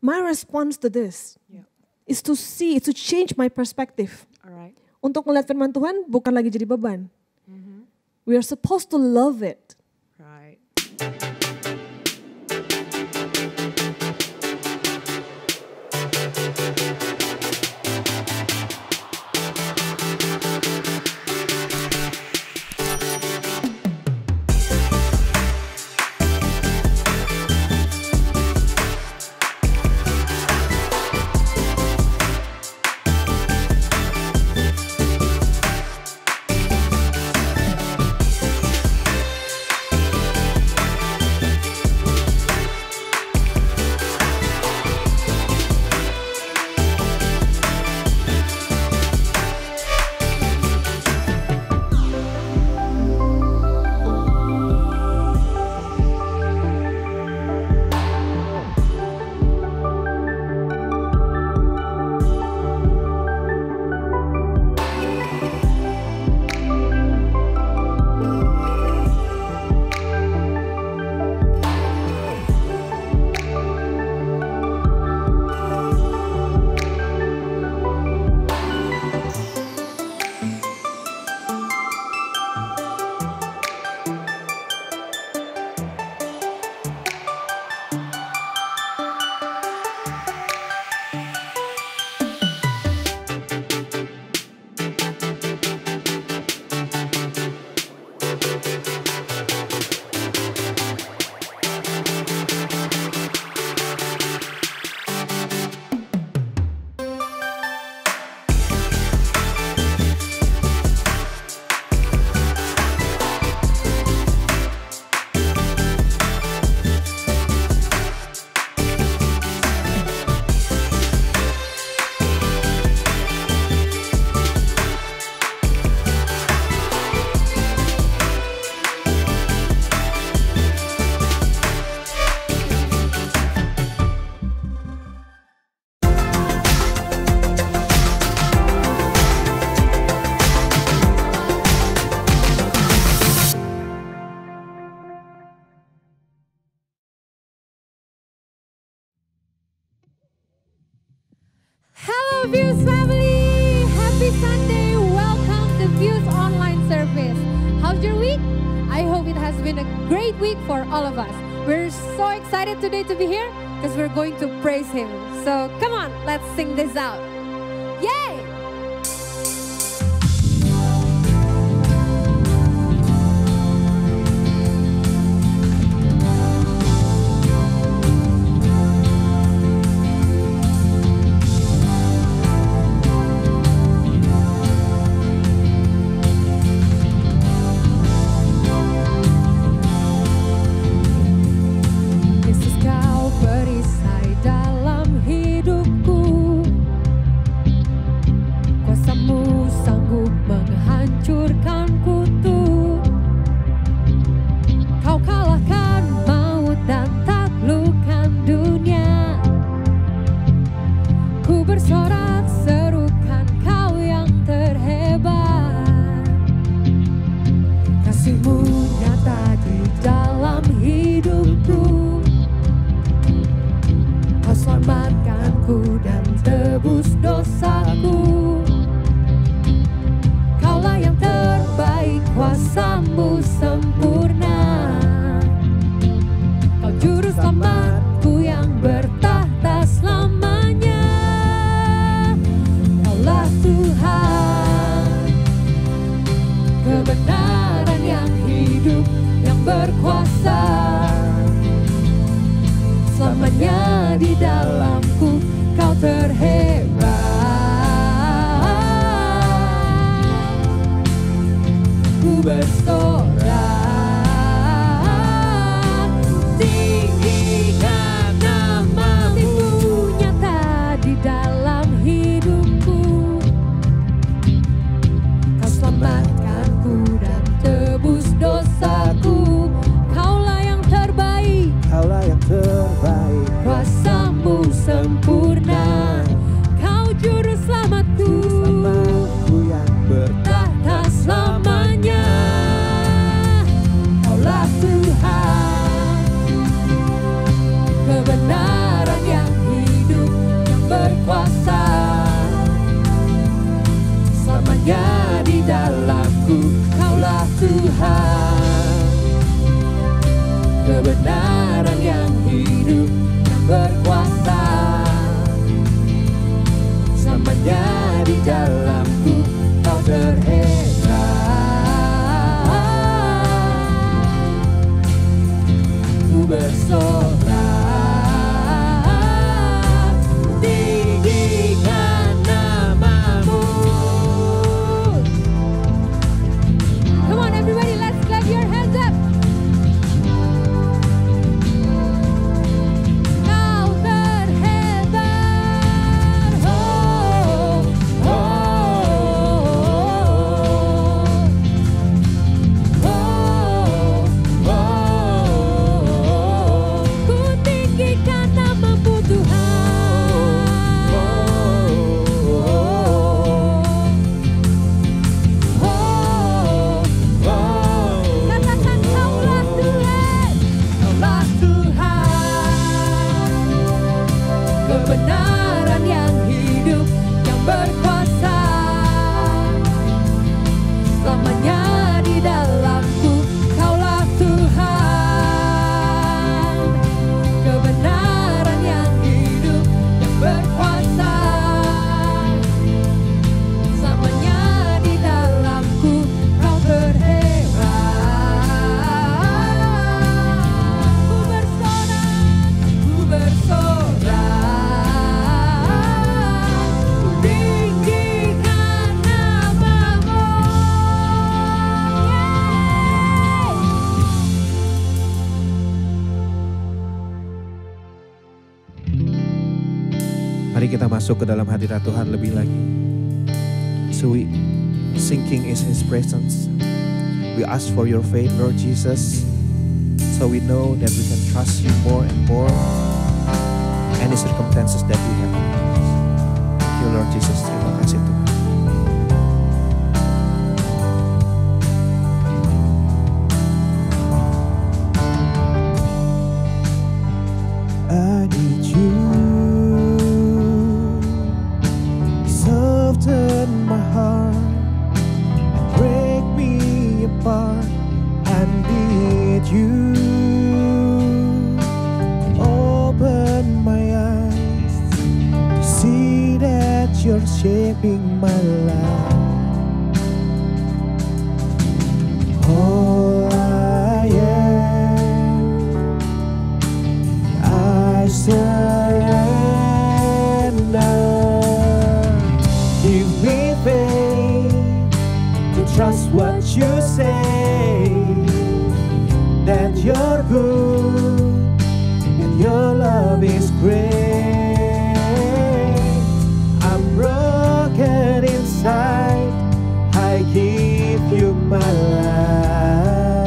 My response to this is to see, to change my perspective. Alright. Untuk melihat firman Tuhan bukan lagi jadi beban. We are supposed to love it. Right. Hello Views family, happy Sunday, welcome to Views online service. How's your week? I hope it has been a great week for all of us. We're so excited today to be here because we're going to praise Him. So come on, let's sing this out. Yay! Yesus, Kau perisai dalam hidupku. Kuasa-Mu sanggup menghancurkan kutuk. Kau kalahkan maut dan taklukkan dunia. Ku bersorak serukan Kau yang terhebat. Kasih-Mu nyata di dalam hidupku. Kau selamatkanku dan tebus dosaku. Kaulah yang terbaik, kuasa-Mu sempurna. Kau juru selamatku yang bertahta selamanya. Kaulah Tuhan, kebenaran yang hidup, yang berkuasa. Selamanya di dalamku Kau terhebat. Ku bersorak, tinggikan nama-Mu, nyata di dalam hidupku. Kau selamatkanku dan tebus dosaku. Kaulah yang terbaik, Kaulah yang terbaik, kuasa-Mu sempurna. Kau juru selamatku, selamatku yang tahta selamanya. Kaulah Tuhan, kebenaran yang hidup, kebenaran yang hidup, yang berkuasa selamanya di dalamku. Kaulah Tuhan, kebenaran yang hidup, yang berkuasa selamanya di dalamku. Kau berhebat, ku bersorak, ku tinggikan namamu. Mari kita masuk ke dalam hadirat Tuhan lebih lagi. So we sinking in His presence. We ask for your faith, Lord Jesus, so we know that we can trust you more and more. Any circumstances that we have. Thank you, Lord Jesus. Terima kasih Tuhan. I need you. Soften my heart, break me apart. I need you. Open my eyes to see that you're shaping my life. All I am, I surrender. Give me faith to trust what you say, that you're good and your love is great. I'm broken inside, I give you my life.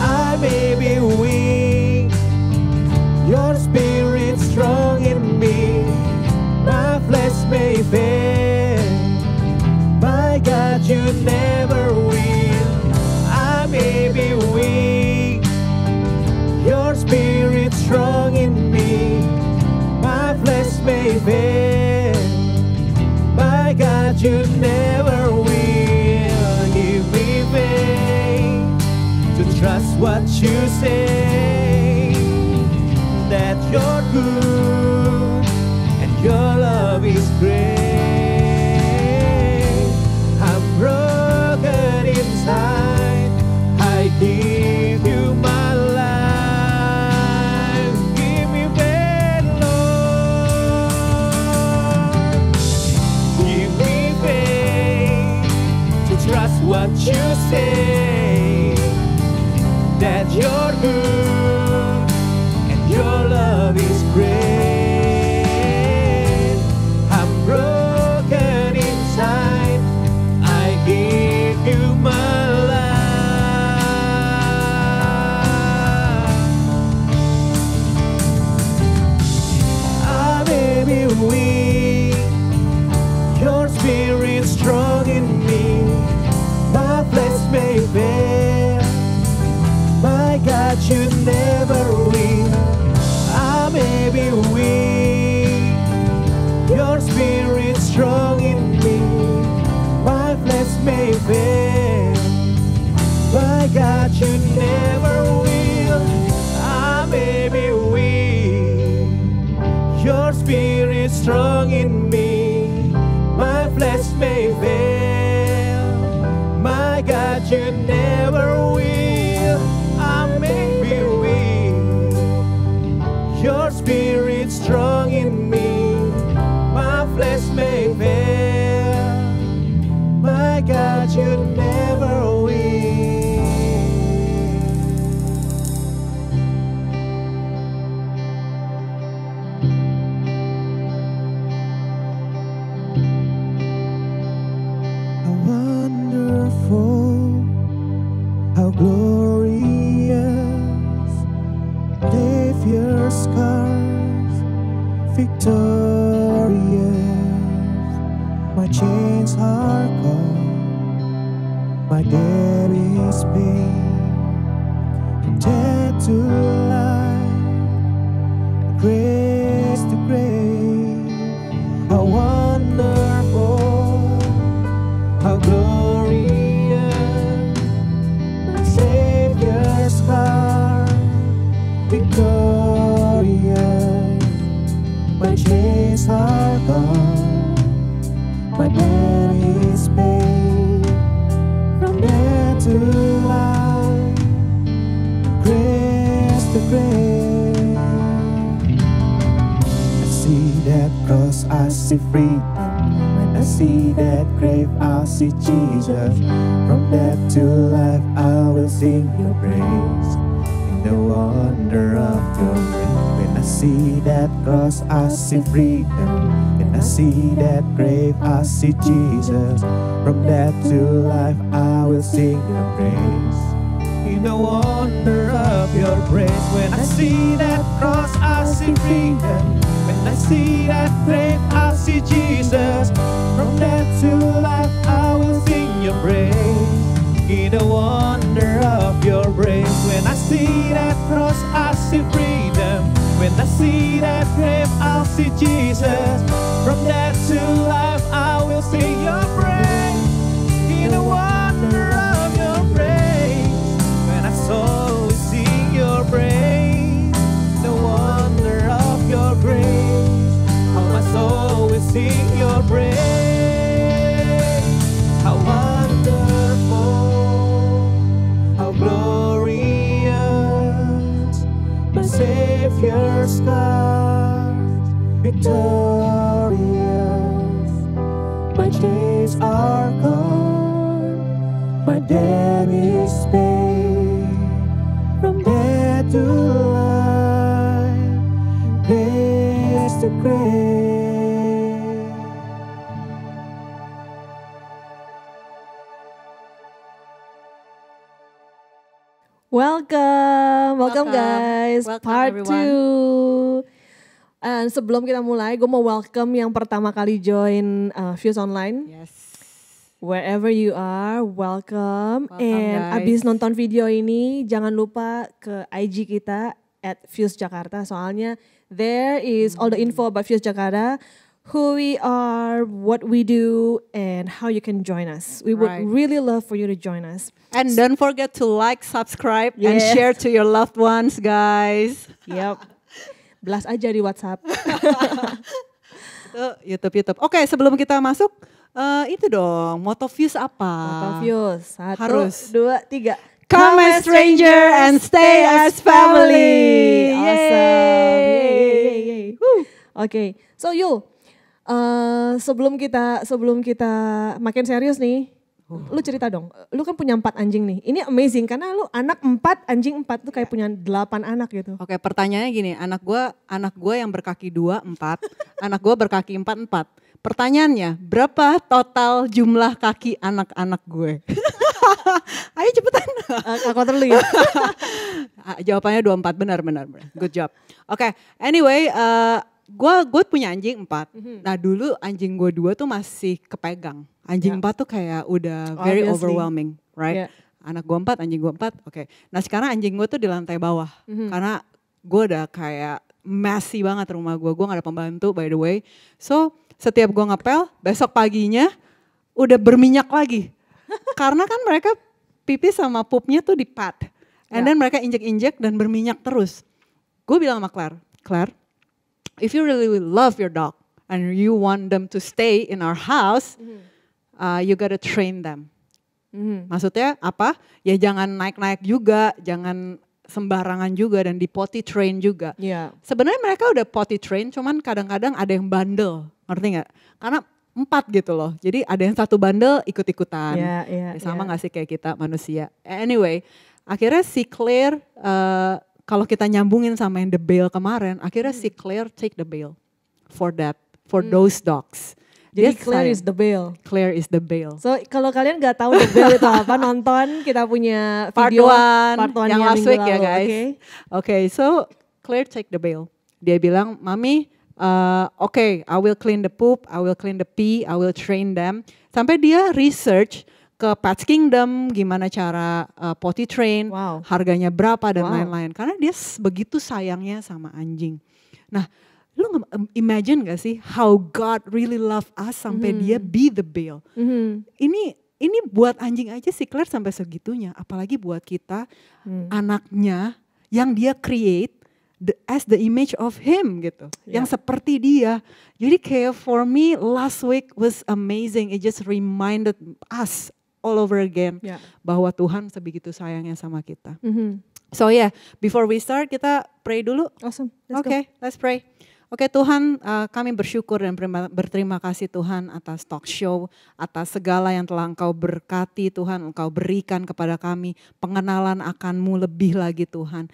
I may be weak, your spirit strong in me. My flesh may fail, my God, you never will. I may be weak, your spirit strong in me. My flesh may fail, my God, you never will. Give me faith to trust what you say, that you're good and your love is great. I'm broken inside, I give you my life. Give me faith, Lord. Give me faith to trust what you say, that you're good and your love is great. I'm broken inside, I give you my life. I may be weak, your spirit strong in me. My flesh may fail, my God, you never will. I may be weak, your spirit strong in me. My flesh may fail, my God, you never will. I may be weak, your spirit strong in me. My flesh may fail, my God, you never will. I may be weak, your spirit strong in me. My flesh may fail, my God, you never will. How wonderful, how glorious, leave your scars victorious. My chains are gone, my debt is paid. from death to life, grace to grace. How wonderful, how glorious, my Savior's heart, victorious. My chains are gone, my debt is paid, from death to life, grace to grace. I see that cross, I see freedom. When I see that grave, I see Jesus. From death to life, I will sing your praise in the wonder of your grace. When I see that cross, I see freedom. When I see that grave, I see Jesus. From death to life, I will sing your praise in the wonder of your grace. When I see that cross, I see freedom. When I see that grave, I see Jesus. From death to life, I will sing your praise in the wonder of your grace. When I see that cross, I see freedom. When I see that grave, I'll see Jesus. From death to life, I will sing your praise in the wonder of your praise. When I soul will sing your praise, the wonder of your grace. How my soul will sing your praise. How wonderful, how glorious, my Savior's scars, victorious. My chains are gone, my debt is paid. From death to life, grace to grace. Welcome guys, Welcome, part everyone. 2. And sebelum kita mulai, gue mau welcome yang pertama kali join Fuse Online. Yes. Wherever you are, welcome. And guys. abis nonton video ini, jangan lupa ke IG kita @FuseJakarta. Soalnya there is all the info about Fuse Jakarta, who we are, what we do, and how you can join us. We would Right. really love for you to join us. And don't forget to like, subscribe, and Yes. share to your loved ones, guys. Yep. Blast aja di WhatsApp. Itu YouTube. Oke, sebelum kita masuk, itu dong, motto Fuse apa? Motto Fuse. 1, Harus. 2, 3. Come as stranger and stay as family. Awesome. Yay. Yay. Oke, so Yul, sebelum kita makin serius nih, lu cerita dong. Lu kan punya 4 anjing nih. Ini amazing karena lu anak 4, anjing 4 tuh kayak punya 8 anak gitu. Oke, pertanyaannya gini, anak gue yang berkaki 2, 4, anak gue berkaki 4, 4. Pertanyaannya, berapa total jumlah kaki anak-anak gue? Ayo cepetan. Aku terlalu ya. Jawabannya 24, benar. Good job. Oke, anyway, gue punya anjing 4. Nah dulu anjing gue 2 tuh masih kepegang. Anjing 4 tuh kayak udah very Obviously. overwhelming, right? Yeah. Anak gue 4, anjing gue 4, oke. Nah sekarang anjing gue tuh di lantai bawah. Karena gue udah kayak messy banget rumah gue gak ada pembantu by the way. So setiap gue ngepel, besok paginya udah berminyak lagi. Karena kan mereka pipis sama pupnya tuh di pad. And then mereka injek-injek dan berminyak terus. Gue bilang sama Claire, if you really love your dog and you want them to stay in our house, you gotta train them. Maksudnya apa? Ya jangan naik-naik juga, jangan sembarangan juga dan di potty train juga. Iya. Sebenarnya mereka udah potty train, cuman kadang-kadang ada yang bandel, ngerti nggak? Karena 4 gitu loh, jadi ada yang 1 bandel ikut-ikutan. Iya. Sama nggak sih kayak kita manusia? Anyway, akhirnya si Claire, kalau kita nyambungin sama yang the bail kemarin, akhirnya si Claire take the bail for those dogs. Jadi Dia Claire sayang. is the bail. Claire is the bail. So kalau kalian nggak tahu the bail itu apa, nonton kita punya Part video 1 1 yang last minggu week ya lalu, guys. oke? Okay, so Claire take the bail. Dia bilang, Mami, okay, I will clean the poop, I will clean the pee, I will train them. Sampai dia research ke Pets Kingdom, gimana cara potty train, Wow. harganya berapa dan Wow. lain-lain. Karena dia begitu sayangnya sama anjing. Nah, lu imagine gak sih how God really love us sampai dia be the bail. Ini buat anjing aja sih Claire sampai segitunya, apalagi buat kita anaknya yang dia create as the image of him gitu, yang seperti dia. Jadi kayak for me last week was amazing. It just reminded us all over again bahwa Tuhan sebegitu sayangnya sama kita. So yeah, before we start kita pray dulu. Awesome. Let's go. Okay, let's pray. Oke Tuhan, kami bersyukur dan berterima kasih Tuhan atas talk show, atas segala yang telah Engkau berkati Tuhan, Engkau berikan kepada kami pengenalan akan-Mu lebih lagi Tuhan.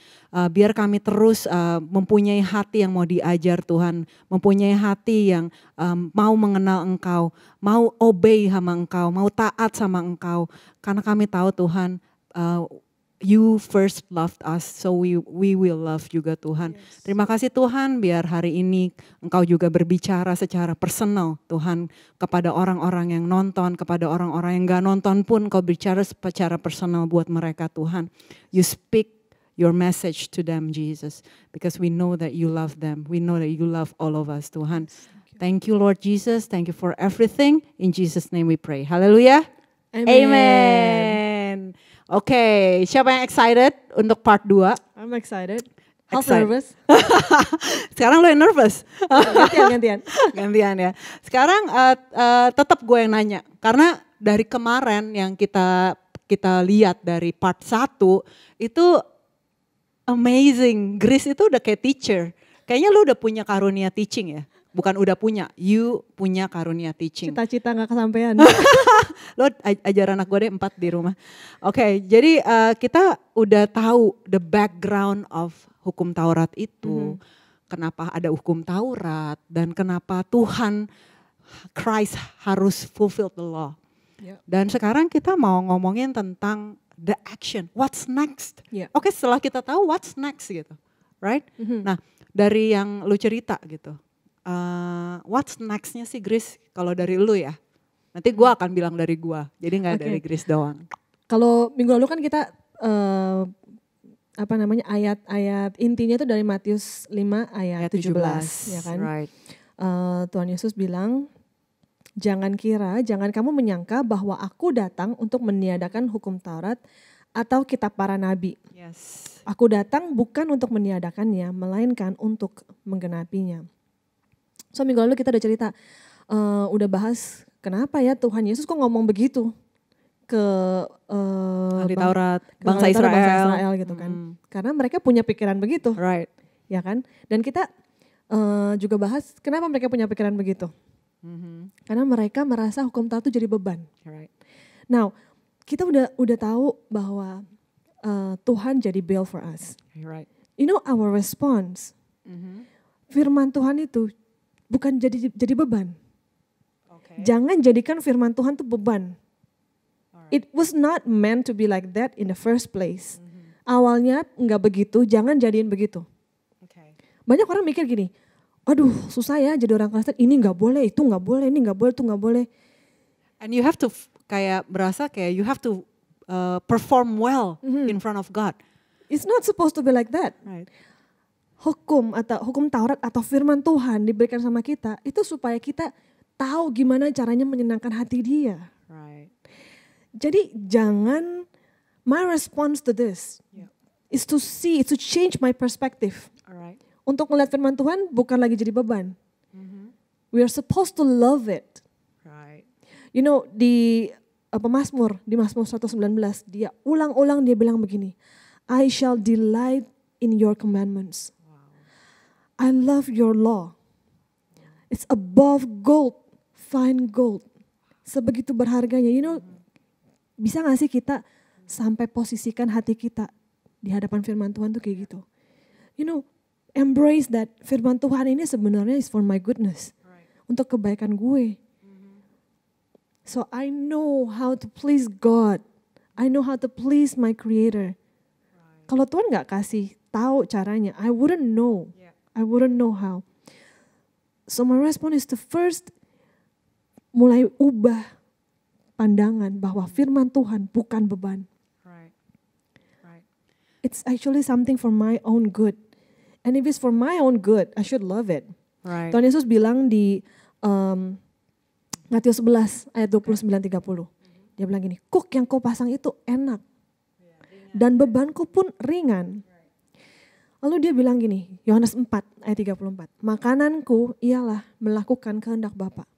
Biar kami terus mempunyai hati yang mau diajar Tuhan, mempunyai hati yang mau mengenal Engkau, mau obey sama Engkau, mau taat sama Engkau. Karena kami tahu Tuhan, You first loved us, so we will love juga Tuhan. Terima kasih Tuhan, biar hari ini Engkau juga berbicara secara personal Tuhan kepada orang-orang yang nonton, kepada orang-orang yang gak nonton pun Engkau bicara secara personal buat mereka Tuhan. You speak your message to them Jesus, because we know that you love them. We know that you love all of us Tuhan. Thank you Lord Jesus, thank you for everything. In Jesus name we pray. Haleluya. Amen. Oke, siapa yang excited untuk part 2? I'm excited. How Excited. nervous? Sekarang lo yang nervous? Gantian. Gantian ya. Sekarang tetap gue yang nanya. Karena dari kemarin yang kita lihat dari part 1 itu amazing. Grace itu udah kayak teacher. Kayaknya lo udah punya karunia teaching ya. Bukan udah punya, you punya karunia teaching. Cita-cita gak kesampaian. Lo ajar anak gue deh 4 di rumah. Oke, jadi kita udah tahu the background of hukum Taurat itu. Kenapa ada hukum Taurat dan kenapa Tuhan Christ harus fulfill the law. Dan sekarang kita mau ngomongin tentang the action, what's next. Oke, setelah kita tahu what's next gitu, right? Nah, dari yang lu cerita gitu. What's next-nya sih Grace kalau dari lu ya? Nanti gue akan bilang dari gue, jadi gak dari Grace doang. Kalau minggu lalu kan kita ayat-ayat intinya itu dari Matius 5 ayat 17 ya kan. Right. Tuhan Yesus bilang, jangan kamu menyangka bahwa aku datang untuk meniadakan hukum Taurat atau kitab para nabi. Yes. Aku datang bukan untuk meniadakannya, melainkan untuk menggenapinya. So minggu lalu kita udah cerita, udah bahas kenapa ya Tuhan Yesus kok ngomong begitu ke ahli Taurat, bangsa Israel gitu kan. Karena mereka punya pikiran begitu. Right. Ya kan? Dan kita juga bahas kenapa mereka punya pikiran begitu. Karena mereka merasa hukum Taurat itu jadi beban. Right. Now, kita udah tahu bahwa Tuhan jadi bail for us. Right. You know our response. Firman Tuhan itu bukan jadi beban. Okay. Jangan jadikan firman Tuhan itu beban. It was not meant to be like that in the first place. Awalnya nggak begitu, jangan jadiin begitu. Okay. Banyak orang mikir gini, aduh susah ya jadi orang Kristen, ini nggak boleh, itu nggak boleh, ini nggak boleh, itu nggak boleh. And you have to kayak berasa kayak you have to perform well in front of God. It's not supposed to be like that. Right. Hukum Taurat atau firman Tuhan diberikan sama kita itu supaya kita tahu gimana caranya menyenangkan hati Dia. Right. Jadi jangan, my response to this is to see, is to change my perspective. Alright. Untuk melihat firman Tuhan bukan lagi jadi beban. We are supposed to love it. Right. You know di Mazmur 119 dia ulang-ulang dia bilang begini, I shall delight in your commandments. I love your law. It's above gold, fine gold. Sebegitu berharganya. You know, bisa gak sih kita sampai posisikan hati kita di hadapan firman Tuhan tuh kayak gitu. You know, embrace that firman Tuhan ini sebenarnya is for my goodness. Untuk kebaikan gue. So I know how to please God. I know how to please my Creator. Kalau Tuhan gak kasih tahu caranya, I wouldn't know. I wouldn't know how. So my response is to first mulai ubah pandangan bahwa firman Tuhan bukan beban. Right. Right. It's actually something for my own good. And if it's for my own good, I should love it. Right. Tuhan Yesus bilang di Matius 11 ayat 29-30. Dia bilang gini, kuk yang kau pasang itu enak. Dan bebanku pun ringan. Lalu dia bilang gini, Yohanes 4 ayat 34. Makananku ialah melakukan kehendak Bapa.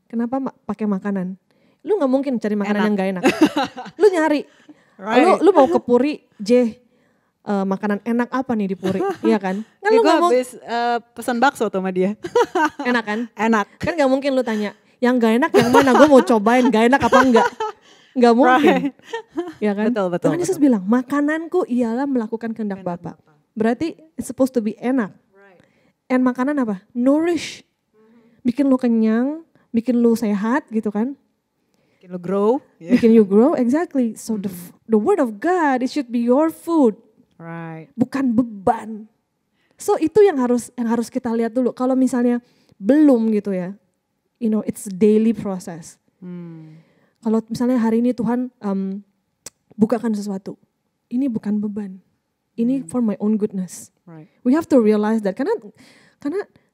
Kenapa pakai makanan? Lu gak mungkin cari makanan yang gak enak. Lu nyari. Right. Lu mau ke Puri, makanan enak apa nih di Puri? Iya kan? Kan lu Gue gak mau habis pesan bakso tuh sama dia. enak kan? Enak. Kan gak mungkin lu tanya, yang gak enak yang mana? Gue mau cobain gak enak apa enggak? Gak mungkin. Ya kan? Betul. Tuhan Yesus bilang, makananku ialah melakukan kehendak Bapa. Berarti it's supposed to be enak. And makanan apa? Nourish. Bikin lu kenyang, bikin lu sehat gitu kan. Bikin lo grow. Bikin you grow, exactly. So the word of God, it should be your food. Right. Bukan beban. So itu yang harus kita lihat dulu. Kalau misalnya belum gitu ya, it's daily process. Kalau misalnya hari ini Tuhan bukakan sesuatu, ini bukan beban, ini for my own goodness. Right. We have to realize that karena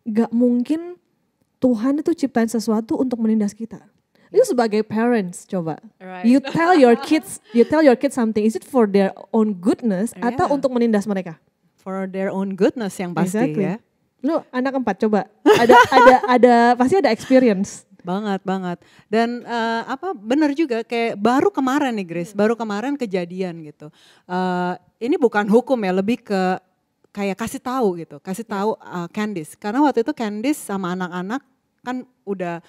gak mungkin Tuhan itu ciptain sesuatu untuk menindas kita. Itu sebagai parents coba, Right. you tell your kids something, is it for their own goodness atau untuk menindas mereka? For their own goodness yang pasti Exactly. ya. Lu anak 4 coba, ada pasti ada experience. Banget. Dan benar juga kayak baru kemarin nih Grace, baru kemarin kejadian gitu. Ini bukan hukum ya, lebih ke kayak kasih tahu Candice. Karena waktu itu Candice sama anak-anak kan udah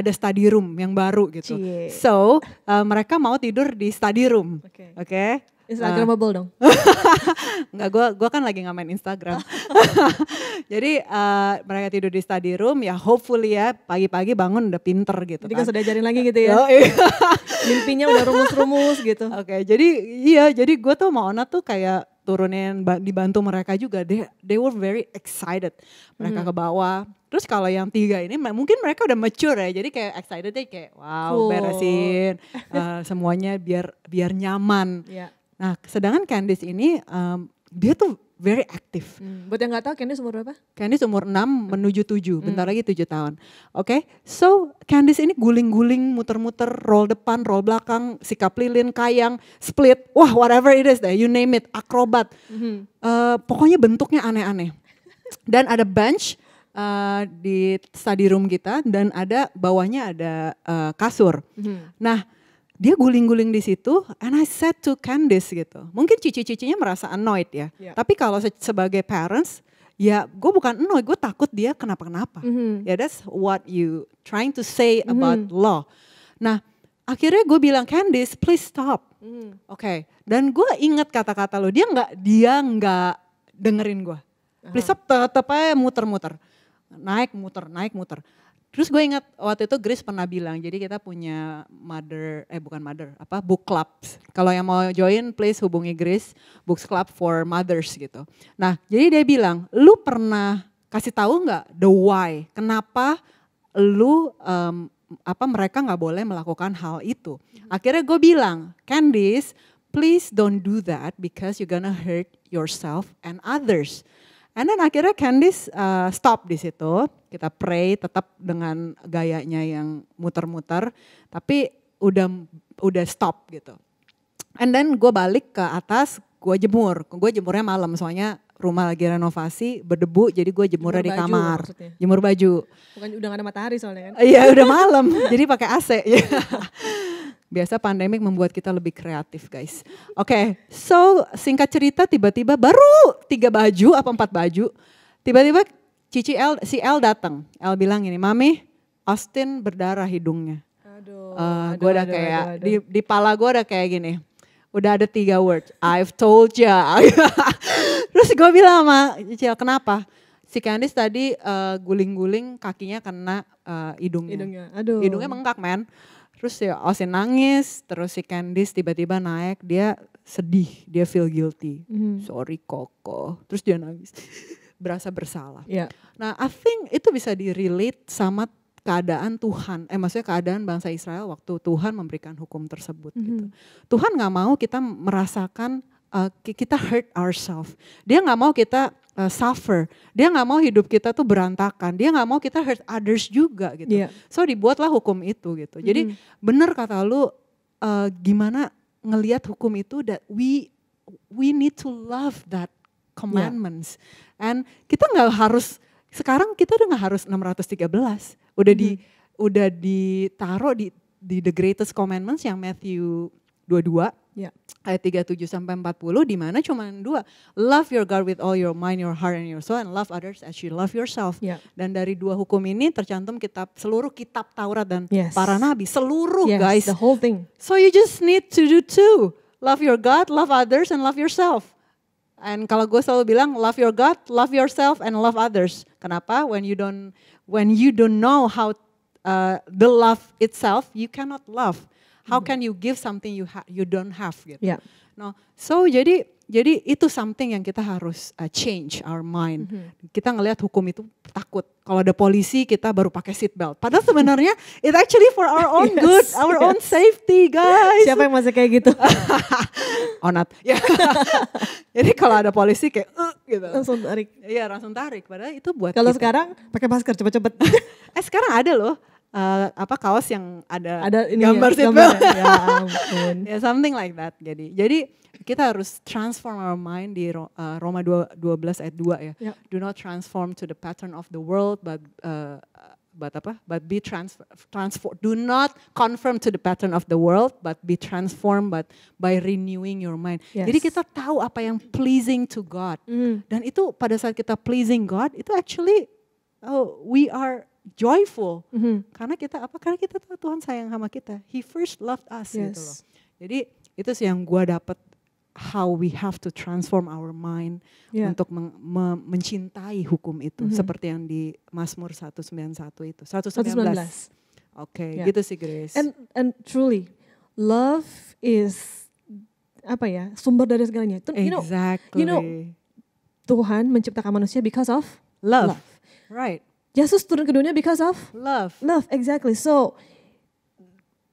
ada study room yang baru gitu. Cie. So mereka mau tidur di study room. Oke. Instagramable dong. Enggak, gue kan lagi nggak main Instagram. Jadi mereka tidur di study room, ya hopefully ya pagi-pagi bangun udah pinter gitu. Jadi kan. kan sudah diajarin lagi gitu ya. Mimpinya udah rumus-rumus gitu. Oke, jadi gue tuh mau Ona tuh kayak turunin, dibantu mereka juga. They were very excited. Mereka ke bawah. Terus kalau yang 3 ini mungkin mereka udah mature ya, jadi kayak excited deh kayak wow Cool. beresin semuanya biar nyaman. Ya. Nah, sedangkan Candice ini dia tuh very active. Buat yang gak tahu Candice umur berapa? Candice umur 6 menuju 7, bentar lagi 7 tahun. Oke, so Candice ini guling-guling, muter-muter, roll depan, roll belakang, sikap lilin, kayang, split, wah whatever it is deh, you name it, akrobat. Pokoknya bentuknya aneh-aneh. Dan ada bench di study room kita dan ada bawahnya ada kasur. Nah, dia guling-guling di situ, and I said to Candice gitu, mungkin cici-cicinya merasa annoyed ya, tapi kalau sebagai parents, ya gue bukan annoyed, gue takut dia kenapa-kenapa. Ya that's what you trying to say about law. Nah akhirnya gue bilang, Candice please stop. Oke. Dan gue ingat kata-kata lo, dia nggak dengerin gue. Please stop, tetep aja muter-muter. Naik muter. Terus gue ingat waktu itu Grace pernah bilang, jadi kita punya book club. Kalau yang mau join, please hubungi Grace, book club for mothers gitu. Nah, jadi dia bilang, lu pernah kasih tahu nggak the why? Kenapa lu mereka nggak boleh melakukan hal itu? Akhirnya gue bilang, Candice, please don't do that because you're gonna hurt yourself and others. And then akhirnya Candice stop di situ, kita pray tetap dengan gayanya yang muter-muter, tapi udah stop gitu. And then gue balik ke atas, gue jemurnya malam soalnya rumah lagi renovasi, berdebu, jadi gue jemurnya di kamar, maksudnya. jemur baju. Bukan udah gak ada matahari soalnya kan? Iya udah malam, jadi pakai AC. Biasa pandemik membuat kita lebih kreatif guys. Oke, so singkat cerita tiba-tiba baru 3 baju apa 4 baju. Tiba-tiba si El datang. El bilang gini, Mami Austin berdarah hidungnya. Gue udah kayak, di pala gue udah kayak gini. Udah ada 3 words, I've told ya. Terus gue bilang sama Cicil, kenapa? Si Candice tadi guling-guling kakinya kena hidungnya. Hidungnya bengkak men. Terus ya Austin nangis, terus si Candice tiba-tiba naik, dia sedih, dia feel guilty. Sorry Koko, terus dia nangis, berasa bersalah. Yeah. Nah I think itu bisa di-relate sama keadaan Tuhan, maksudnya keadaan bangsa Israel waktu Tuhan memberikan hukum tersebut. Gitu. Tuhan nggak mau kita merasakan kita hurt ourselves. Dia nggak mau kita suffer. Dia nggak mau hidup kita tuh berantakan. Dia nggak mau kita hurt others juga gitu. So dibuatlah hukum itu gitu. Jadi benar kata lu, gimana ngelihat hukum itu, that we need to love that commandments. And kita nggak harus, sekarang kita udah nggak harus 613. Udah ditaruh di the greatest commandments yang Matthew 22 ayat 37 sampai 40, di mana cuma 2. Love your God with all your mind, your heart and your soul, and love others as you love yourself. Dan dari 2 hukum ini tercantum seluruh kitab Taurat dan para nabi, seluruh guys. The whole thing. So you just need to do 2. Love your God, love others, and love yourself. And kalau gue selalu bilang, love your God, love yourself, and love others. Kenapa? When you don't know how the love itself, you cannot love. How can you give something you don't have? Gitu. No, so jadi itu something yang kita harus change our mind. Kita ngelihat hukum itu takut. Kalau ada polisi kita baru pakai seat belt. Padahal sebenarnya it actually for our own good, our own safety, guys. Siapa yang masih kayak gitu? Onat. Jadi kalau ada polisi kayak gitu. Langsung tarik. Iya, langsung tarik. Padahal itu buat kalau sekarang pakai masker cepet-cepet. Sekarang ada loh. Kaos yang ada ininya, gambar seatbelt. Ya ampun. Something like that. Jadi kita harus transform our mind di Roma 12 ayat 2 ya. Do not transform to the pattern of the world, but be transform. Do not conform to the pattern of the world, but be transformed by renewing your mind. Jadi kita tahu apa yang pleasing to God. Dan itu pada saat kita pleasing God, itu actually we are joyful. Karena kita tahu Tuhan sayang sama kita. He first loved us gitu loh. Jadi itu sih yang gue dapet, how we have to transform our mind untuk mencintai hukum itu. Seperti yang di Mazmur 191 itu. 119. Oke, gitu sih Grace. And truly, love is sumber dari segalanya. Exactly. You know, Tuhan menciptakan manusia because of love. Right. Yesus turun ke dunia because of love. Love, exactly. So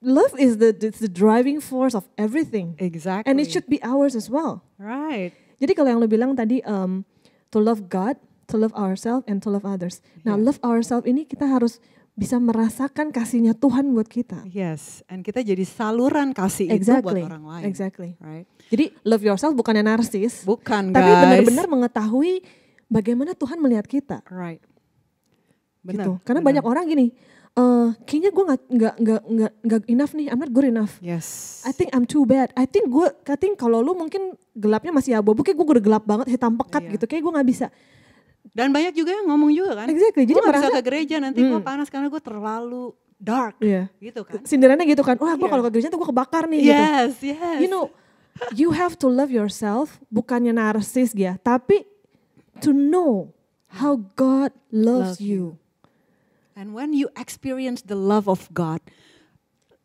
love is the driving force of everything. Exactly. And it should be ours as well. Right. Jadi kalau yang lo bilang tadi, to love God, to love ourselves, and to love others. Now love ourselves ini kita harus bisa merasakan kasihnya Tuhan buat kita. Yes, and kita jadi saluran kasih itu buat orang lain. Exactly. Right. Jadi love yourself bukannya narsis. Bukan, tapi guys. benar-benar mengetahui bagaimana Tuhan melihat kita. Right. Benar. Gitu. Karena banyak orang gini, kayaknya gue nggak enough nih, I'm not good enough. Yes. I think I'm too bad. I think kalau lu mungkin gelapnya masih abu-abu, kayak gue udah gelap banget, hitam pekat gitu, kayak gue nggak bisa. Dan banyak juga yang ngomong juga kan. Exactly. Jadi gue gak bisa ke gereja, nanti gue panas karena gue terlalu dark. Gitu kan. Sindirannya gitu kan, gue kalau ke gereja tuh gue kebakar nih gitu. Yes. You know, you have to love yourself, bukannya narsis ya, tapi to know how God loves you. And when you experience the love of God,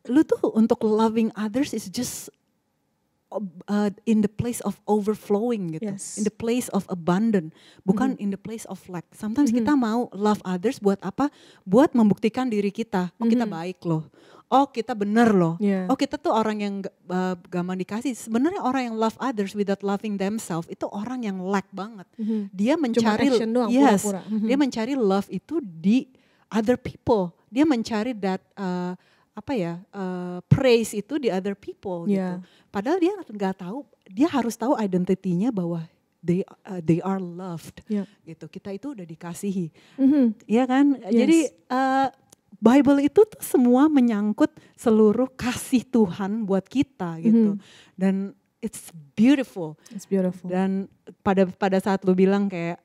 lu tuh untuk loving others is just in the place of overflowing gitu. Yes. In the place of abundant, bukan in the place of lack. Sometimes kita mau love others buat apa? Buat membuktikan diri kita. Oh kita baik loh. Oh kita bener loh. Oh kita tuh orang yang gampang dikasih. Sebenarnya orang yang love others without loving themselves itu orang yang lack banget. Dia mencari doang, pura-pura. Dia mencari love itu di other people. Dia mencari that praise itu di other people gitu. Padahal dia nggak tahu, dia harus tahu identitinya bahwa they are loved gitu. Kita itu udah dikasihi. Iya kan? Jadi Bible itu tuh semua menyangkut seluruh kasih Tuhan buat kita gitu. Dan it's beautiful. It's beautiful. Dan pada saat lu bilang kayak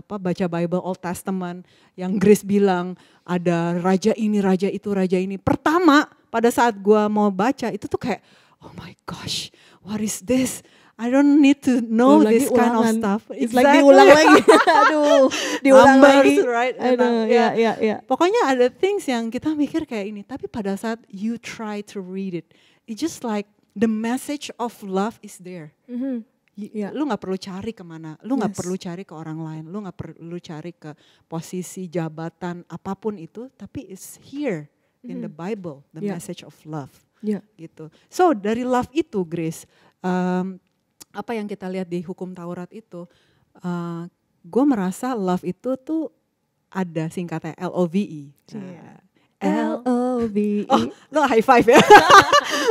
baca Bible Old Testament yang Grace bilang ada raja ini, raja itu, raja ini. Pertama pada saat gua mau baca itu tuh kayak oh my gosh, what is this? I don't need to know this kind of stuff. It's like diulang lagi. Aduh, diulang lagi. Right? Aduh, ya. Pokoknya ada things yang kita mikir kayak ini, tapi pada saat you try to read it, it's just like the message of love is there. Yeah. Lu nggak perlu cari kemana, lu nggak Yes. perlu cari ke orang lain, lu nggak perlu cari ke posisi jabatan apapun itu, tapi it's here in the Bible, the Yeah. message of love. Yeah. Gitu. So dari love itu, Grace, apa yang kita lihat di hukum Taurat itu, gue merasa love itu tuh ada singkatnya LOVE. Yeah. L L-O-V-E. Oh, lo high five ya?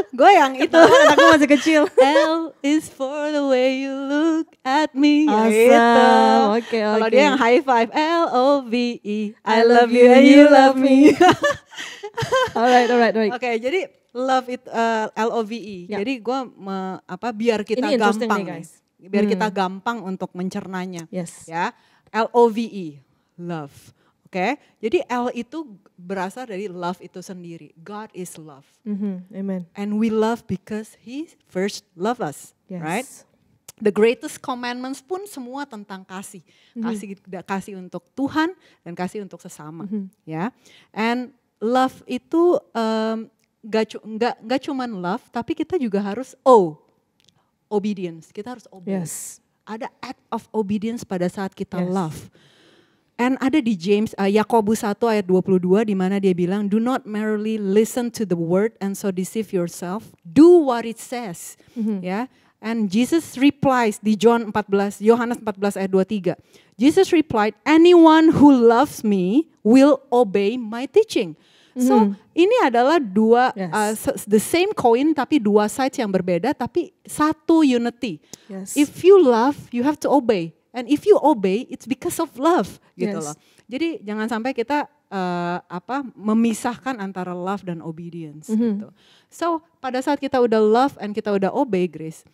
Gue yang itu. Aku masih kecil. L is for the way you look at me. Ya Awesome. itu. Oke, Kalau oke. dia yang high five, LOVE. I love you and you love me. Alright. Oke, jadi love it LOVE. Ya. Jadi gue biar kita Ini interesting gampang, nih, guys. biar kita gampang untuk mencernanya. Yes. Ya, LOVE, love. Oke, jadi L itu berasal dari love itu sendiri. God is love, Amen. and we love because He first loved us, Yes. right? The greatest commandments pun semua tentang kasih, kasih untuk Tuhan dan kasih untuk sesama, ya. And love itu nggak cuman love, tapi kita juga harus obedience. Kita harus obey. Yes. Ada act of obedience pada saat kita Yes. love. And ada di Yakobus 1 ayat 22 di mana dia bilang, do not merely listen to the word and so deceive yourself. Do what it says. Ya. And Jesus replies di Yohanes 14 ayat 23. Jesus replied, anyone who loves me will obey my teaching. So ini adalah dua the same coin tapi dua sides yang berbeda tapi satu unity. Yes. If you love, you have to obey. And if you obey, it's because of love, gitu Yes. loh. Jadi jangan sampai kita memisahkan antara love dan obedience. Gitu. So pada saat kita udah love and kita udah obey, Grace,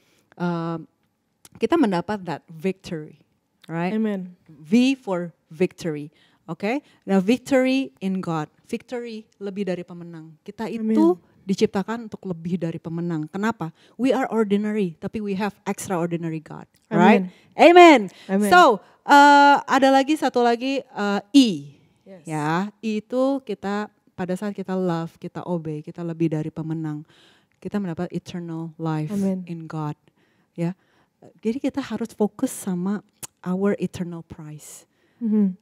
kita mendapat that victory, right? Amen. V for victory, okay? Nah, victory in God, victory lebih dari pemenang. Kita itu diciptakan untuk lebih dari pemenang. Kenapa? We are ordinary, tapi we have extraordinary God, right? Amen. Amen. So, ada satu lagi E. Yes. Ya, E itu kita pada saat kita love, kita obey, kita lebih dari pemenang. Kita mendapat eternal life Amen. in God. Ya. Jadi kita harus fokus sama our eternal prize.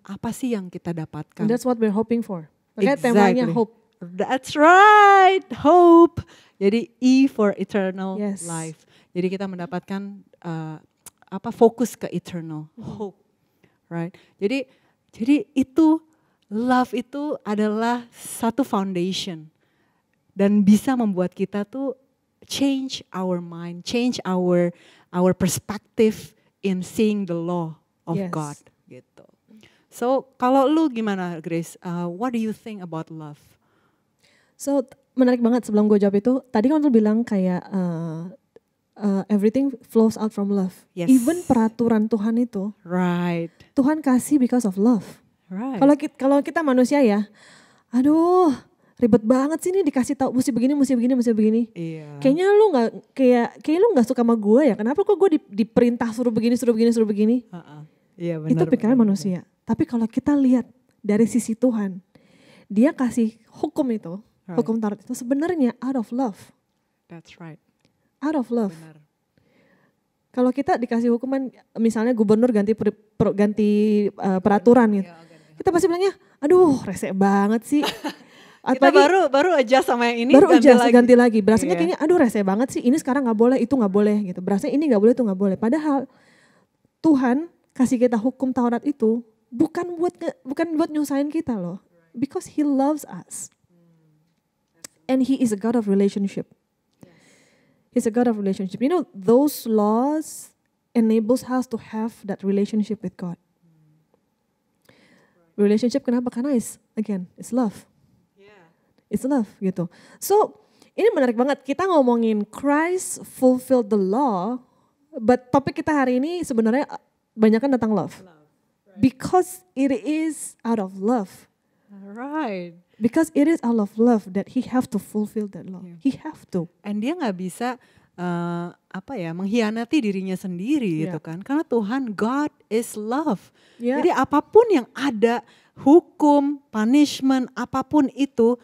Apa sih yang kita dapatkan? And that's what we're hoping for. Makanya temanya Exactly. hope. That's right, hope. Jadi E for eternal Yes. life. Jadi kita mendapatkan fokus ke eternal hope, right? Jadi itu love itu adalah satu foundation dan bisa membuat kita tuh change our mind, change our perspective in seeing the law of Yes. God, gitu. So kalau lu gimana, Grace? What do you think about love? So menarik banget sebelum gue jawab itu, tadi kan lu bilang kayak everything flows out from love. Yes. Even peraturan Tuhan itu, Right, Tuhan kasih because of love. right. Kalau kita manusia ya, aduh ribet banget sih nih dikasih tahu mesti begini. Iya. Kayaknya lu lu nggak suka sama gue ya. Kenapa kok gue diperintah suruh begini. Iya benar. Itu pikiran benar. manusia. Tapi kalau kita lihat dari sisi Tuhan, dia kasih hukum itu, Right. hukum Taurat itu sebenarnya out of love. That's right. Out of love. Benar. Kalau kita dikasih hukuman, misalnya gubernur ganti peraturan gitu, kita pasti bilangnya, aduh rese banget sih. Kita baru adjust sama yang ini. baru ganti lagi. Berasanya Iya. kayaknya, aduh rese banget sih. Ini sekarang nggak boleh, itu nggak boleh gitu. Berasanya ini nggak boleh, itu nggak boleh. Padahal Tuhan kasih kita hukum Taurat itu bukan buat nyusahin kita loh, because He loves us, and He is a God of relationship. He's a God of relationship. You know, those laws enables us to have that relationship with God. Relationship kenapa? Karena it's love. It's love gitu. So ini menarik banget, kita ngomongin Christ fulfilled the law, but topik kita hari ini sebenarnya banyak kan tentang love. Because it is out of love. Right. Because it is out of love that He have to fulfill that law. He have to. And dia nggak bisa mengkhianati dirinya sendiri gitu kan. Karena Tuhan, God is love. Yeah. Jadi apapun yang ada, hukum, punishment, apapun itu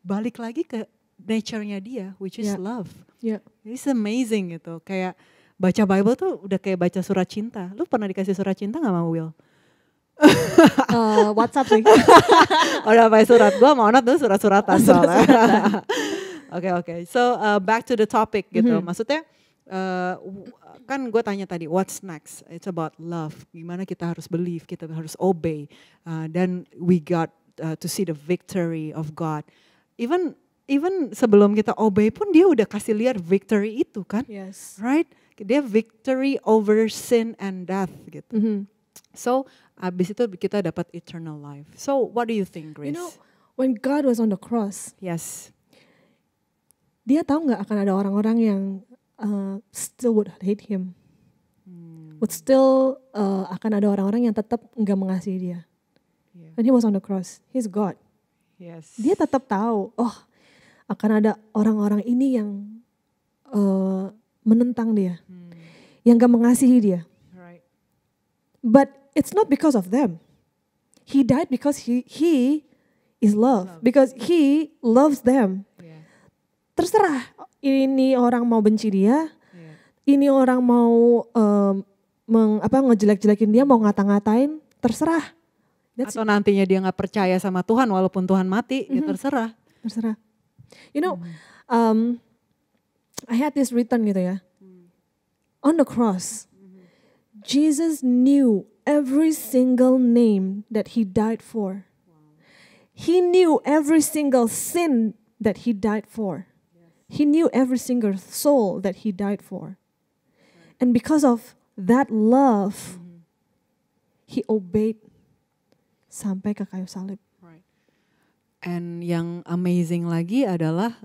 balik lagi ke nature-nya dia, which is love. Yeah. It's amazing gitu. Kayak baca Bible tuh udah kayak baca surat cinta. Lu pernah dikasih surat cinta gak sama Will? WhatsApp sih. Udah pakai surat, gue mau Onat tuh surat-suratan soalnya. Oke. So back to the topic gitu. Maksudnya kan gue tanya tadi, what's next? It's about love. Gimana kita harus believe, kita harus obey. Dan we got to see the victory of God. Even sebelum kita obey pun dia udah kasih lihat victory itu kan. Yes. Right? Dia victory over sin and death gitu. So abis itu kita dapat eternal life. So what do you think, Grace? You know, when God was on the cross, Yes. dia tahu nggak akan ada orang-orang yang still would hate him, would still akan ada orang-orang yang tetap nggak mengasihi dia. Yeah. When he was on the cross, he's God. Yes. Dia tetap tahu, akan ada orang-orang ini yang menentang dia, yang nggak mengasihi dia. Right. But it's not because of them. He died because he is love. Because he loves them. Yeah. Terserah ini orang mau benci dia, ini orang mau ngejelek-jelekin dia, mau ngata-ngatain, terserah. Atau nantinya dia nggak percaya sama Tuhan walaupun Tuhan mati, ya terserah. Terserah. You know, I had this written gitu ya. On the cross, Jesus knew every single name that he died for. He knew every single sin that he died for. He knew every single soul that he died for. And because of that love, he obeyed sampai ke kayu salib. Right. And yang amazing lagi adalah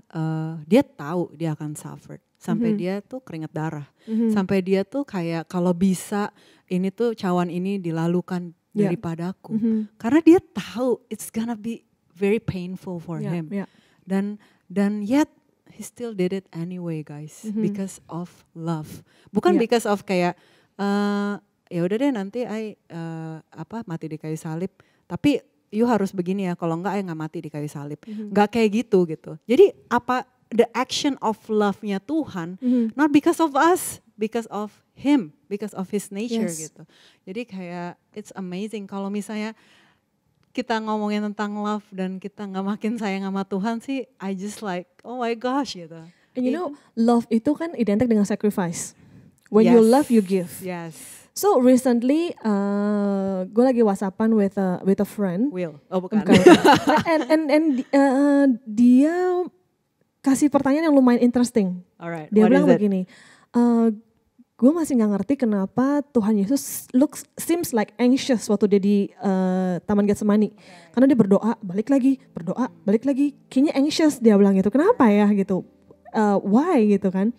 dia tahu dia akan suffer. Sampai dia tuh keringat darah. Sampai dia tuh kayak kalau bisa ini tuh cawan ini dilalukan daripadaku. Karena dia tahu it's gonna be very painful for him. Dan yet he still did it anyway, guys, because of love. Bukan because of kayak ya udah deh nanti mati di kayu salib. Tapi you harus begini ya, kalau enggak nggak mati di kayu salib. Nggak kayak gitu. Jadi apa the action of love-nya Tuhan, not because of us, because of Him, because of His nature gitu. Jadi kayak it's amazing kalau misalnya kita ngomongin tentang love dan kita nggak makin sayang sama Tuhan sih, I just like, oh my gosh gitu. And you know, love itu kan identik dengan sacrifice. When you love, you give. Yes. So recently, gue lagi WhatsAppan with a friend. Will, oh bukan. and dia kasih pertanyaan yang lumayan interesting. Alright. Dia bilang begini, gue masih nggak ngerti kenapa Tuhan Yesus seems like anxious waktu dia di Taman Getsemani. Karena dia berdoa, balik lagi, kayaknya anxious dia bilang gitu. Kenapa ya gitu? Why gitu kan?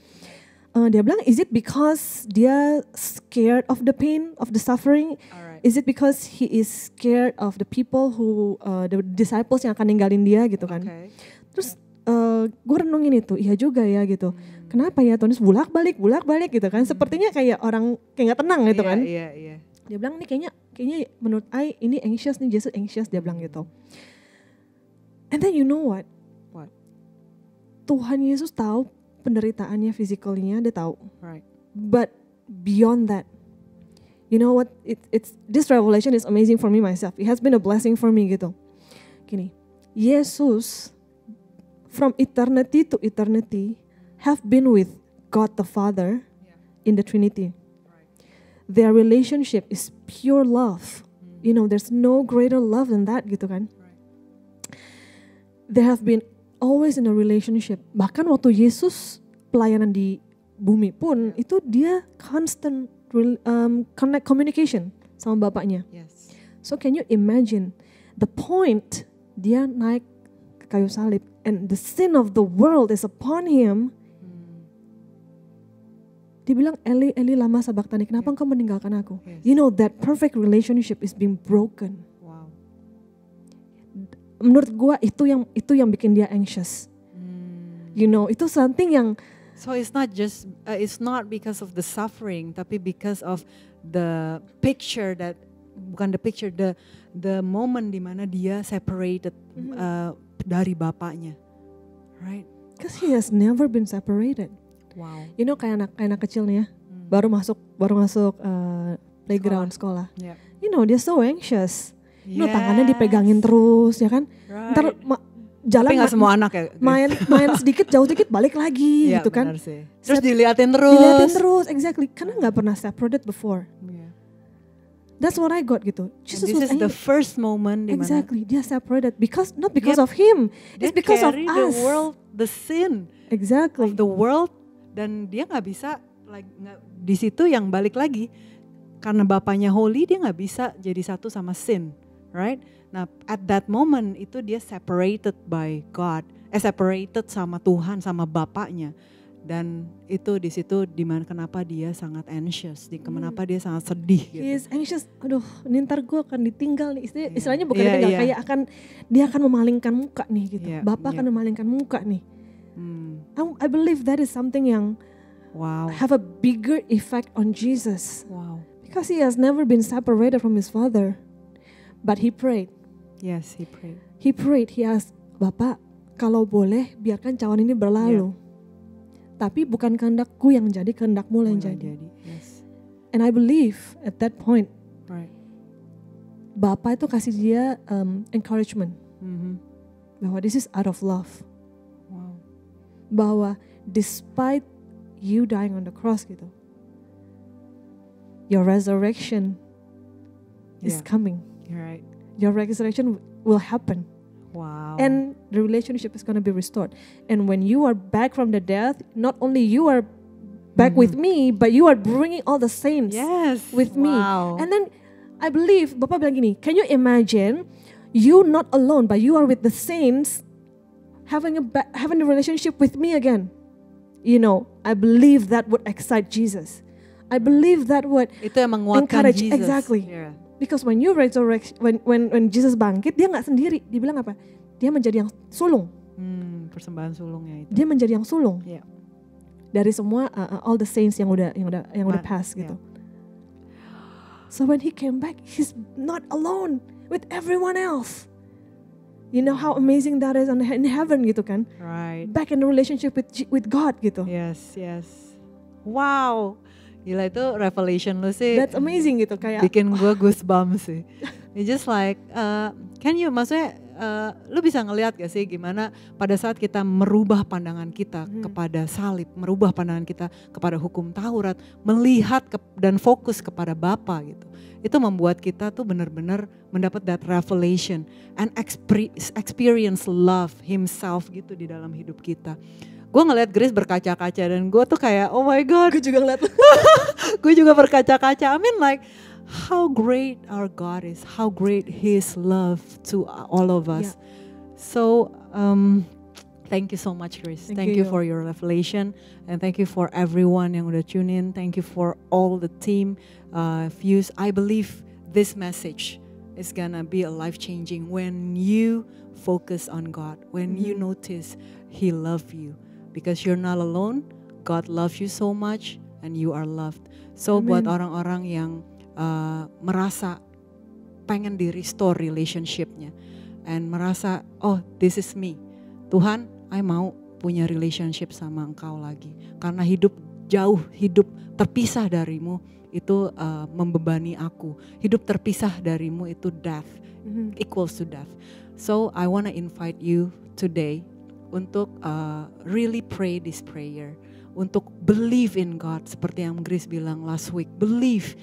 Dia bilang, is it because dia scared of the pain, of the suffering? Alright. Is it because he is scared of the people who, the disciples yang akan ninggalin dia gitu kan? Okay. Terus gue renungin itu, iya juga ya gitu. Kenapa ya Tuhan Yesus bolak-balik gitu kan? Sepertinya kayak orang kayak nggak tenang gitu kan? Iya. Dia bilang nih kayaknya menurut I ini anxious nih, Jesus anxious, dia bilang gitu. And then you know what? What? Tuhan Yesus tahu penderitaannya, physicalnya dia tahu. Right. But beyond that, you know what? It's this revelation is amazing for me myself. It has been a blessing for me gitu. Gini, Yesus from eternity to eternity have been with God the Father in the Trinity. Their relationship is pure love. You know, there's no greater love than that gitu kan. They have been always in a relationship. Bahkan waktu Yesus pelayanan di bumi pun itu dia constant connect communication sama Bapaknya. Yes. So can you imagine the point dia naik ke kayu salib and the sin of the world is upon him. Dia bilang, Eli, Eli lama sabachthani, kenapa engkau meninggalkan aku? Yes. You know that perfect relationship is being broken. Wow. Menurut gua itu yang bikin dia anxious. You know, itu something yang So it's not just it's not because of the suffering, tapi because of the picture that bukan the picture, the moment di mana dia separated dari bapaknya, right? because he has never been separated. Wow. You know kayak anak kecil nih ya. baru masuk playground sekolah. Yeah. You know, they're so anxious. You know, Yes. tangannya dipegangin terus, ya kan? Right. Ntar jalan Tapi nggak semua anak ya. main sedikit, jauh sedikit balik lagi Iya, gitu kan? benar sih. Terus diliatin terus. Dilihatin terus, exactly. Karena nggak pernah separated before. Yeah. That's what I got gitu. And Jesus this was is the angry. first moment di mana Exactly, dia separated not because Dia- of him, dia it's because of carry us. the world, the sin Exactly. of the world, dan dia nggak bisa di situ yang balik lagi karena bapaknya holy, dia nggak bisa jadi satu sama sin, right? Nah, at that moment itu dia separated by God, separated sama Tuhan, sama bapaknya, dan itu di situ dimana kenapa dia sangat anxious, kenapa dia sangat sedih gitu. He is anxious. Aduh, ini ntar gue akan ditinggal nih. Istilahnya bukan Iya, ditinggal, iya. kayak dia akan memalingkan muka nih gitu. Iya, Bapak iya. akan memalingkan muka nih. Hmm, I believe that is something yang wow, have a bigger effect on Jesus. wow, Because he has never been separated from his father. But he prayed. yes, he prayed. He prayed. He asked, Bapak, kalau boleh biarkan cawan ini berlalu. Tapi bukan kehendakku yang jadi, kehendakmu yang Mulai jadi. yes, And I believe at that point, right. Bapak itu kasih dia encouragement. Mhm. Bahwa this is out of love. Wow. Bahwa despite you dying on the cross gitu, your resurrection is Yeah. coming. You're right. Your resurrection will happen. Wow. And the relationship is going to be restored. And when you are back from the death, not only you are back with me, but you are bringing all the saints yes, with me. wow. And then I believe, Bapak bilang gini, can you imagine you not alone, but you are with the saints having a relationship with me again? You know, I believe that would excite Jesus. I believe that would Itu yang menguatkan encourage, Jesus. exactly. Yeah. Because when you resurrect, when Jesus bangkit, dia nggak sendiri. Dia bilang apa? Dia menjadi yang sulung. Persembahan sulungnya itu. Dia menjadi yang sulung Iya. dari semua all the saints yang udah pass gitu. So when he came back, he's not alone with everyone else. You know how amazing that is in heaven gitu kan? Right. Back in the relationship with God gitu. Yes, yes. Wow. Gila, itu revelation lu sih. That's amazing gitu, kayak Bikin gue goosebumps sih. It's just like, maksudnya lu bisa ngelihat gak sih gimana pada saat kita merubah pandangan kita kepada salib, merubah pandangan kita kepada hukum Taurat, melihat dan fokus kepada Bapa gitu. Itu membuat kita tuh benar-benar mendapat that revelation and experience love himself gitu di dalam hidup kita. Gue ngeliat Grace berkaca-kaca dan gue tuh kayak oh my God. gue juga ngeliat. Gue juga berkaca-kaca. I mean like how great our God is, how great His love to all of us. Yeah. So thank you so much, Grace. Thank you for your revelation, and thank you for everyone yang udah tune in. Thank you for all the team views. I believe this message is gonna be a life-changing when you focus on God, when you notice He loves you, because you're not alone. God loves you so much, and you are loved. So buat orang-orang yang merasa pengen di-restore relationship-nya and merasa, oh this is me. Tuhan, I mau punya relationship sama Engkau lagi. Karena hidup jauh, hidup terpisah darimu itu membebani aku. Hidup terpisah darimu itu death, equals to death. So I want to invite you today untuk really pray this prayer. Untuk believe in God seperti yang Grace bilang last week. Believe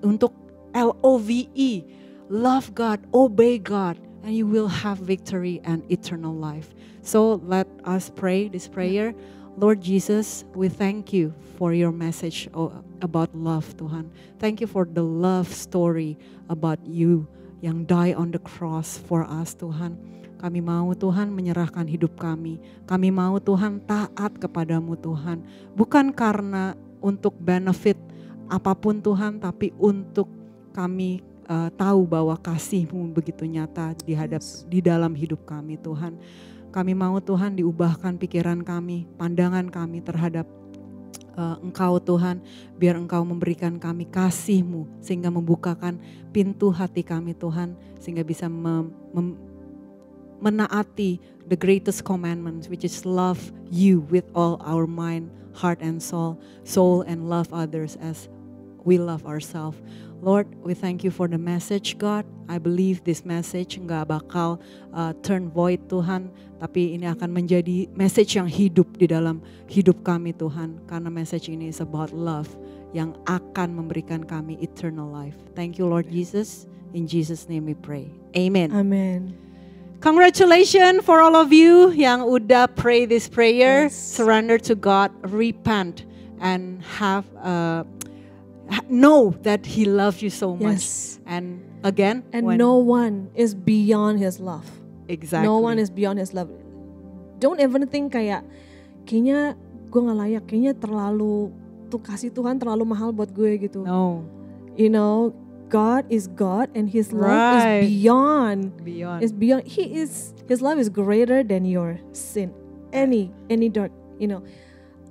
untuk LOVE, love God, obey God, and you will have victory and eternal life. So let us pray this prayer. Lord Jesus, we thank you for your message about love, Tuhan. Thank you for the love story about you yang die on the cross for us, Tuhan. Kami mau Tuhan menyerahkan hidup kami. Kami mau Tuhan taat kepadamu Tuhan. Bukan karena untuk benefit apapun Tuhan, tapi untuk kami tahu bahwa kasih-Mu begitu nyata di dalam hidup kami Tuhan. Kami mau Tuhan diubahkan pikiran kami, pandangan kami terhadap Engkau Tuhan, biar Engkau memberikan kami kasih-Mu sehingga membukakan pintu hati kami Tuhan, sehingga bisa menaati the greatest commandments, which is love you with all our mind, heart and soul and love others as we love ourselves. Lord, we thank you for the message, God. I believe this message nggak bakal turn void, Tuhan. Tapi ini akan menjadi message yang hidup di dalam hidup kami, Tuhan. Karena message ini is about love yang akan memberikan kami eternal life. Thank you, Lord Jesus. In Jesus' name we pray. Amen. Amen. Congratulations for all of you yang udah pray this prayer. Yes. Surrender to God, repent, and have know that He loves you so much. Yes. And again, And when, no one is beyond His love. exactly. No one is beyond His love. Don't even think kayaknya gue gak layak, kayaknya terlalu, tuh kasih Tuhan terlalu mahal buat gue gitu. No, You know, God is God and His love Right. is beyond. beyond. Is beyond. His love is greater than your sin. Any dirt, you know.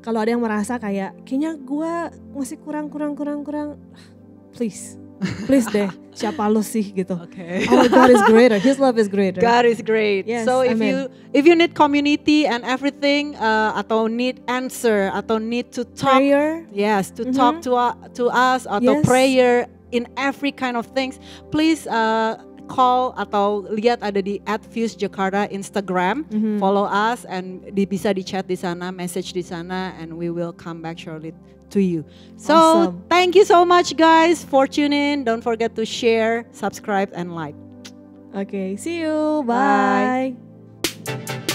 Kalau ada yang merasa kayaknya gue masih kurang. Please deh, siapa lu sih gitu. Okay. Our God is greater. His love is greater. God is great. Yes, So if amen. you need community and everything, atau need answer, atau need to talk, Prayer. yes, to talk to us, atau Yes. prayer in every kind of things, please call atau lihat ada di @FuseJakarta Instagram, follow us and bisa di chat di sana, message di sana, and we will come back shortly to you. So Awesome. thank you so much guys for tuning in. Don't forget to share, subscribe, and like. Okay, see you. Bye. Bye.